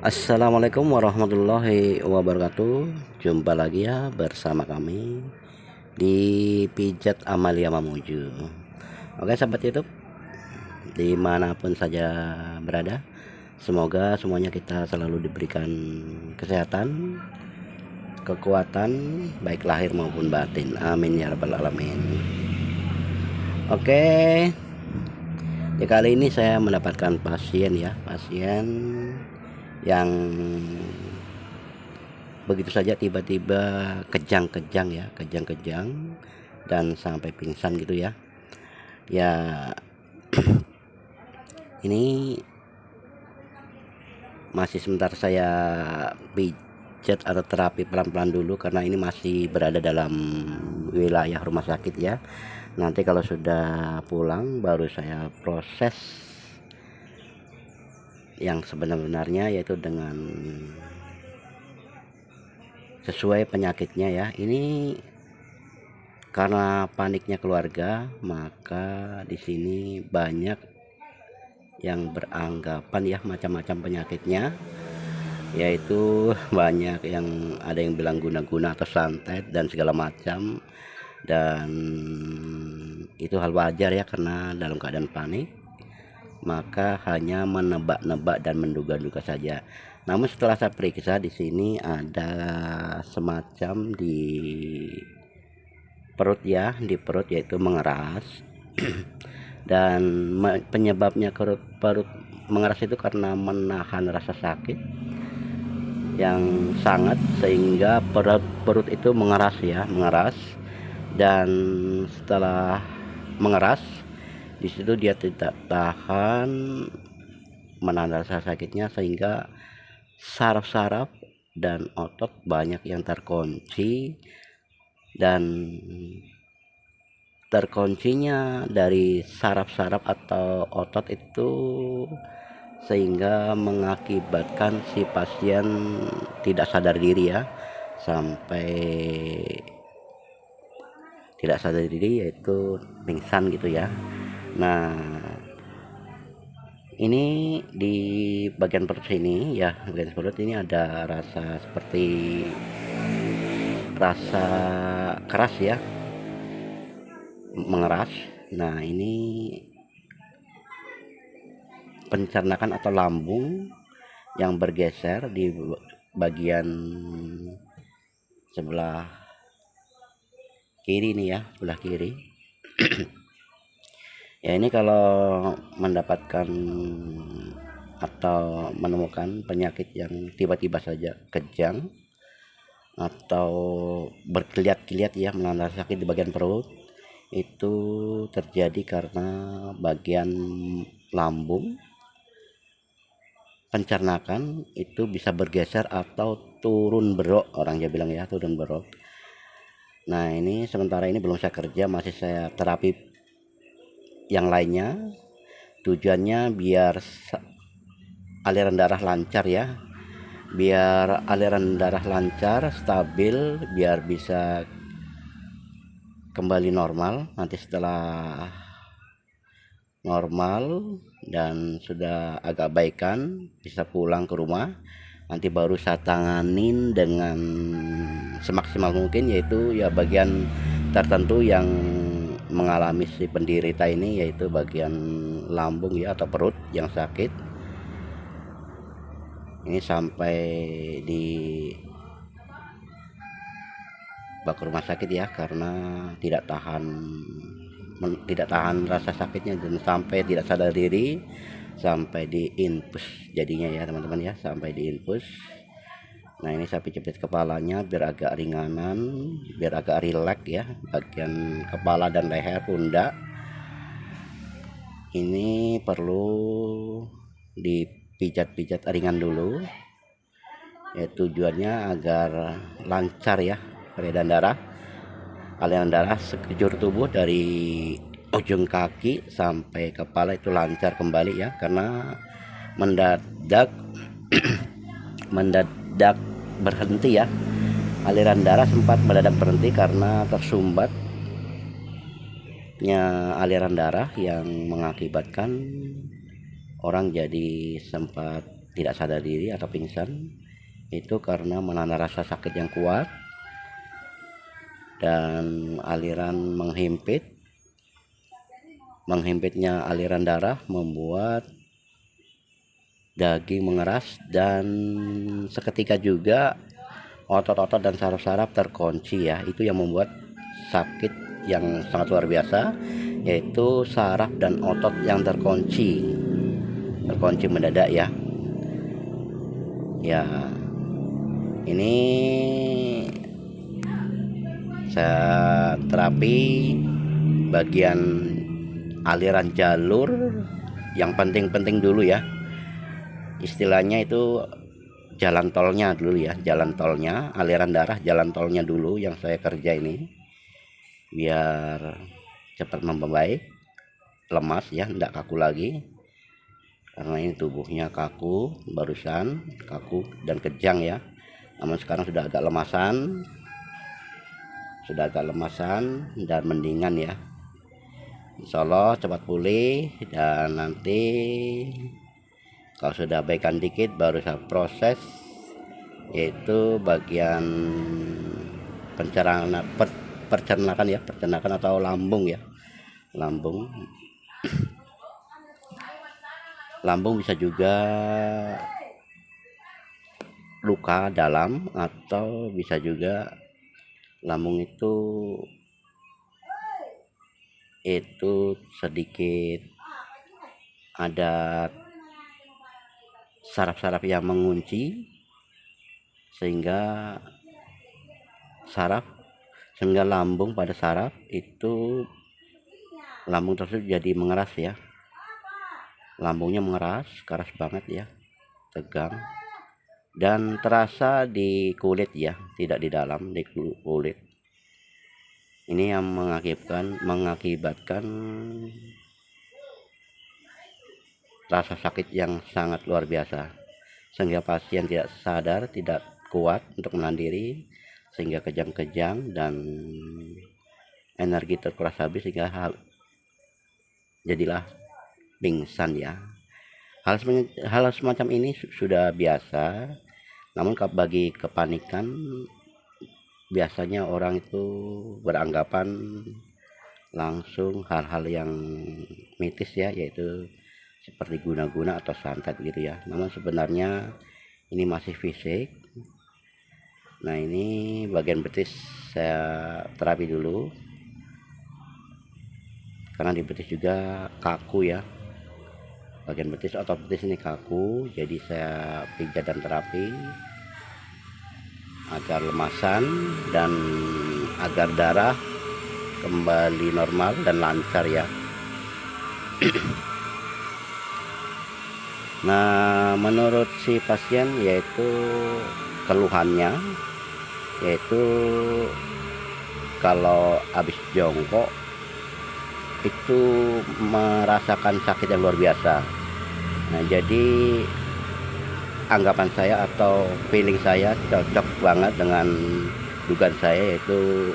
Assalamualaikum warahmatullahi wabarakatuh. Jumpa lagi ya bersama kami di Pijat Amalia Mamuju. Oke sahabat YouTube, dimanapun saja berada, semoga semuanya kita selalu diberikan kesehatan, kekuatan baik lahir maupun batin. Amin ya rabbal alamin. Oke, di kali ini saya mendapatkan pasien yang begitu saja tiba-tiba kejang-kejang dan sampai pingsan gitu ya. Ini masih sebentar saya pijat atau terapi pelan-pelan dulu karena ini masih berada dalam wilayah rumah sakit ya. Nanti kalau sudah pulang baru saya proses yang sebenarnya, yaitu dengan sesuai penyakitnya ya. Ini karena paniknya keluarga, maka di sini banyak yang beranggapan ya macam-macam penyakitnya, yaitu banyak yang ada yang bilang guna-guna atau santet dan segala macam, dan itu hal wajar ya karena dalam keadaan panik maka hanya menebak-nebak dan menduga-duga saja. Namun setelah saya periksa, di sini ada semacam di perut ya, yaitu mengeras. Dan penyebabnya perut mengeras itu karena menahan rasa sakit yang sangat, sehingga perut itu mengeras, dan setelah mengeras di situ dia tidak tahan menahan rasa sakitnya, sehingga saraf-saraf dan otot banyak yang terkunci, dan terkuncinya dari saraf-saraf atau otot itu sehingga mengakibatkan si pasien tidak sadar diri ya, sampai tidak sadar diri, yaitu pingsan gitu ya. Nah, ini di bagian perut sini ya, bagian perut ini ada rasa seperti rasa keras ya, mengeras. Nah, ini pencernaan atau lambung yang bergeser di bagian sebelah kiri nih ya, sebelah kiri. Ya, ini kalau mendapatkan atau menemukan penyakit yang tiba-tiba saja kejang atau berkeliat-keliat ya, menahan sakit di bagian perut, itu terjadi karena bagian lambung pencernaan itu bisa bergeser atau turun berok, orangnya bilang ya, turun berok. Nah, ini sementara ini belum saya kerja, masih saya terapi yang lainnya. Tujuannya biar aliran darah lancar ya, biar aliran darah lancar, stabil, biar bisa kembali normal. Nanti setelah normal dan sudah agak baikan, bisa pulang ke rumah, nanti baru saya tanganin dengan semaksimal mungkin, yaitu ya bagian tertentu yang mengalami si penderita ini, yaitu bagian lambung ya atau perut yang sakit. Ini sampai di bak rumah sakit ya, karena tidak tahan rasa sakitnya dan sampai tidak sadar diri, sampai di infus jadinya ya teman-teman ya, sampai di infus. Nah, ini saya pijit kepalanya biar agak ringanan, biar agak rileks ya, bagian kepala dan leher, pundak. Ini perlu dipijat-pijat ringan dulu, ya tujuannya agar lancar ya aliran darah sekujur tubuh dari ujung kaki sampai kepala itu lancar kembali ya, karena mendadak berhenti ya, aliran darah sempat mendadak berhenti karena tersumbatnya aliran darah yang mengakibatkan orang jadi sempat tidak sadar diri atau pingsan, itu karena menahan rasa sakit yang kuat dan aliran menghimpitnya aliran darah membuat daging mengeras, dan seketika juga otot-otot dan saraf-saraf terkunci ya. Itu yang membuat sakit yang sangat luar biasa, yaitu saraf dan otot yang terkunci mendadak ya. Ini saya terapi bagian aliran jalur yang penting-penting dulu ya, istilahnya itu jalan tolnya dulu ya, jalan tolnya, aliran darah jalan tolnya dulu yang saya kerja ini, biar cepat membaik, lemas ya, tidak kaku lagi, karena ini tubuhnya kaku, barusan kaku dan kejang ya. Namun sekarang sudah agak lemasan dan mendingan ya. Insya Allah cepat pulih, dan nanti kalau sudah baikan dikit baru saya proses, yaitu bagian pencernaan atau lambung ya. Lambung bisa juga luka dalam, atau bisa juga lambung itu sedikit ada saraf-saraf yang mengunci, sehingga lambung pada saraf itu, lambung tersebut jadi mengeras ya. Lambungnya mengeras, keras banget ya, tegang, dan terasa di kulit ya, tidak di dalam, di kulit. Ini yang mengakibatkan rasa sakit yang sangat luar biasa, sehingga pasien tidak sadar, tidak kuat untuk menahan diri, sehingga kejang-kejang dan energi terkuras habis, sehingga jadilah pingsan ya. Hal semacam ini sudah biasa, namun bagi kepanikan biasanya orang itu beranggapan langsung hal-hal yang mitis ya, yaitu seperti guna-guna atau santet gitu ya. Namun sebenarnya ini masih fisik. Nah, ini bagian betis saya terapi dulu, karena di betis juga kaku ya, bagian betis, otot betis ini kaku, jadi saya pijat dan terapi agar lemasan dan agar darah kembali normal dan lancar ya. Nah, menurut si pasien, yaitu keluhannya, yaitu kalau habis jongkok itu merasakan sakit yang luar biasa. Nah, jadi anggapan saya atau feeling saya cocok banget dengan dugaan saya, yaitu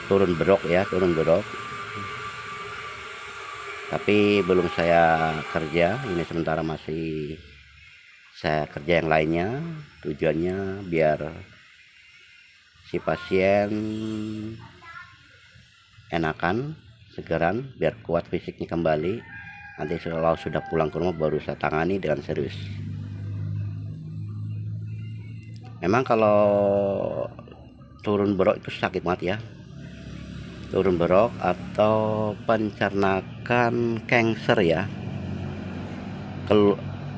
turun berok. Tapi belum saya kerja, ini sementara masih saya kerja yang lainnya. Tujuannya biar si pasien enakan, segeran, biar kuat fisiknya kembali. Nanti kalau sudah pulang ke rumah baru saya tangani dengan serius. Memang kalau turun berok itu sakit banget ya. Turun berok atau pencernaan kanker ya,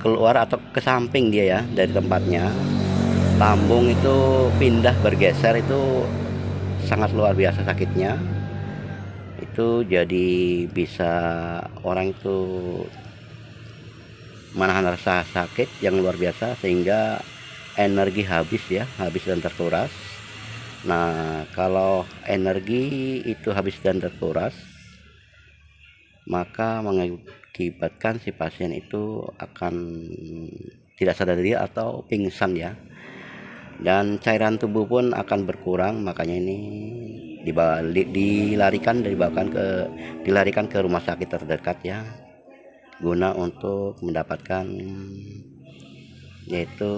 keluar atau ke samping dia ya dari tempatnya. Lambung itu pindah, bergeser, itu sangat luar biasa sakitnya. Itu jadi bisa orang itu menahan rasa sakit yang luar biasa, sehingga energi habis dan terkuras. Nah, kalau energi itu habis dan terkuras, maka mengakibatkan si pasien itu akan tidak sadar diri atau pingsan ya, dan cairan tubuh pun akan berkurang. Makanya ini dilarikan ke rumah sakit terdekat ya. guna untuk mendapatkan yaitu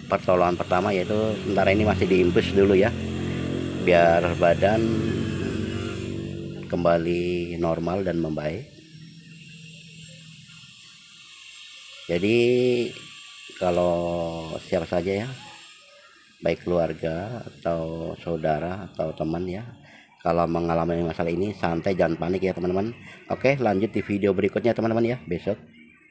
pertolongan pertama, yaitu sementara ini masih diimbus dulu ya, biar badan kembali normal dan membaik. Jadi kalau siapa saja ya, baik keluarga atau saudara atau teman ya, kalau mengalami masalah ini santai, jangan panik ya teman-teman. Oke, lanjut di video berikutnya teman-teman ya, besok.